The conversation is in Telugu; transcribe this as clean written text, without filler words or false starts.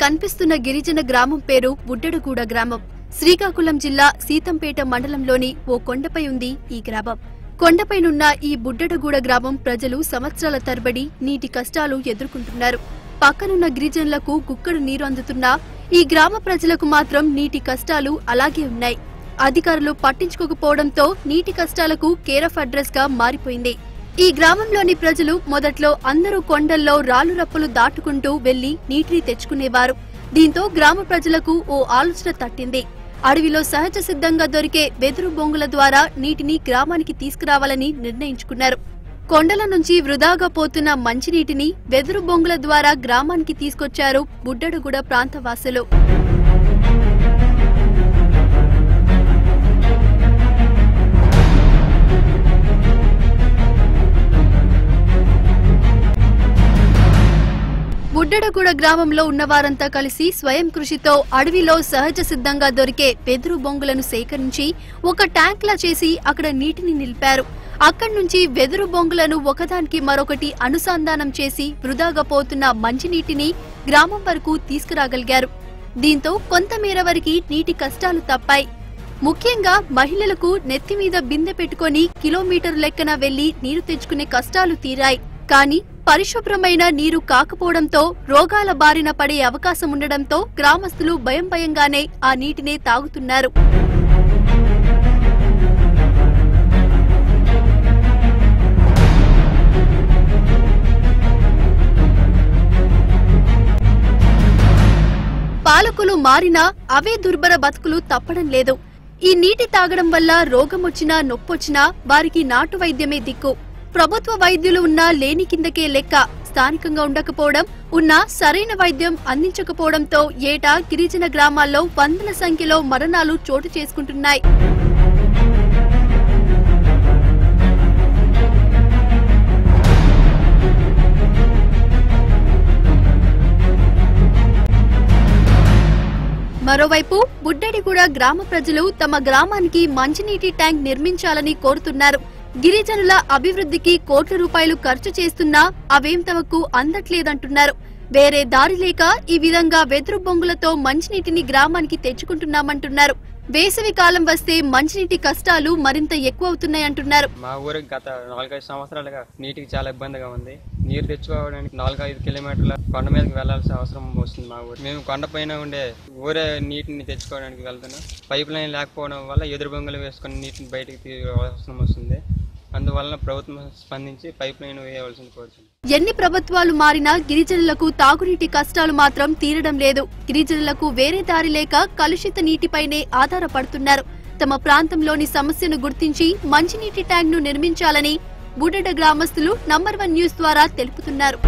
కనిపిస్తున్న గిరిజన గ్రామం పేరు బుడ్డడుగూడ గ్రామం. శ్రీకాకుళం జిల్లా సీతంపేట మండలంలోని ఓ కొండపై ఉంది ఈ గ్రామం. కొండపైనున్న ఈ బుడ్డడుగూడ గ్రామం ప్రజలు సంవత్సరాల తరబడి నీటి కష్టాలు ఎదుర్కొంటున్నారు. పక్కనున్న గిరిజనులకు గుక్కడు నీరు అందుతున్నా ఈ గ్రామ ప్రజలకు మాత్రం నీటి కష్టాలు అలాగే ఉన్నాయి. అధికారులు పట్టించుకోకపోవడంతో నీటి కష్టాలకు కేర్ ఆఫ్ అడ్రస్ గా మారిపోయింది. ఈ గ్రామంలోని ప్రజలు మొదట్లో అందరూ కొండల్లో రాళ్లు రప్పలు దాటుకుంటూ వెళ్లి నీటిని తెచ్చుకునేవారు. దీంతో గ్రామ ప్రజలకు ఓ ఆలోచన తట్టింది. అడవిలో సహజ సిద్ధంగా దొరికే వెదురు బొంగుల ద్వారా నీటిని గ్రామానికి తీసుకురావాలని నిర్ణయించుకున్నారు. కొండల నుంచి వృధాగా పోతున్న మంచినీటిని వెదురు బొంగుల ద్వారా గ్రామానికి తీసుకొచ్చారు బుడ్డడుగూడ ప్రాంతవాసులు. బుడ్డడుగూడ గ్రామంలో ఉన్నవారంతా కలిసి స్వయం కృషితో అడవిలో సహజ సిద్ధంగా దొరికే వెదురు బొంగులను సేకరించి ఒక ట్యాంక్ లా చేసి అక్కడ నీటిని నిలిపారు. అక్కడి నుంచి వెదురు బొంగులను ఒకదానికి మరొకటి అనుసంధానం చేసి వృధాగా పోతున్న మంచినీటిని గ్రామం వరకు తీసుకురాగలిగారు. దీంతో కొంతమేర వరకు నీటి కష్టాలు తప్పాయి. ముఖ్యంగా మహిళలకు నెత్తిమీద బిందె పెట్టుకుని కిలోమీటర్ లెక్కన వెళ్లి నీరు తెచ్చుకునే కష్టాలు తీరాయి. కానీ పరిశుభ్రమైన నీరు కాకపోవడంతో రోగాల బారిన పడే అవకాశం ఉండడంతో గ్రామస్తులు భయంగానే ఆ నీటినే తాగుతున్నారు. పాలకులు మారినా అవే దుర్భర బతుకులు తప్పడం లేదు. ఈ నీటి తాగడం వల్ల రోగమొచ్చినా నొప్పొచ్చినా వారికి నాటు వైద్యమే దిక్కు. ప్రభుత్వ వైద్యులు ఉన్నా లేని కిందకే లెక్క. స్థానికంగా ఉండకపోవడం, ఉన్నా సరైన వైద్యం అందించకపోవడంతో ఏటా గిరిజన గ్రామాల్లో వందల సంఖ్యలో మరణాలు చోటు చేసుకుంటున్నాయి. మరోవైపు బుడ్డడుగూడ గ్రామ ప్రజలు తమ గ్రామానికి మంచినీటి ట్యాంక్ నిర్మించాలని కోరుతున్నారు. గిరిజనుల అభివృద్ధికి కోట్ల రూపాయలు ఖర్చు చేస్తున్నా అవేం తమకు అందట్లేదంటున్నారు. వేరే దారి లేక ఈ విధంగా వెదురు బొంగులతో మంచినీటిని గ్రామానికి తెచ్చుకుంటున్నామంటున్నారు. వేసవి కాలం వస్తే మంచినీటి కష్టాలు మరింత ఎక్కువ అవుతున్నాయంటున్నారు. మా ఊరికి గత 4-5 సంవత్సరాలుగా నీటికి చాలా ఇబ్బందిగా ఉంది. నీరు తెచ్చుకోవడానికి 4-5 కిలోమీటర్ల కొండ మీదకి వెళ్లాల్సిన అవసరం వస్తుంది. మా ఊరు మేము కొండపైన ఉండే ఊరే నీటిని తెచ్చుకోవడానికి వెళ్తున్నాం. పైప్ లైన్ లేకపోవడం వల్ల ఎదురు బొంగులు వేసుకుని నీటిని బయటకి అవసరం వస్తుంది. అందువల్ల ప్రభుత్వం స్పందించి పైప్ లైన్ వేయవలసింది కోరుతుంది. ఎన్ని ప్రభుత్వాలు మారినా గిరిజనులకు తాగునీటి కష్టాలు మాత్రం తీరడం లేదు. గిరిజనులకు వేరే దారి లేక కలుషిత నీటిపైనే ఆధారపడుతున్నారు. తమ ప్రాంతంలోని సమస్యను గుర్తించి మంచినీటి ట్యాంక్ ను నిర్మించాలని బుడ్డడ గ్రామస్తులు నంబర్ 1 న్యూస్ ద్వారా తెలుపుతున్నారు.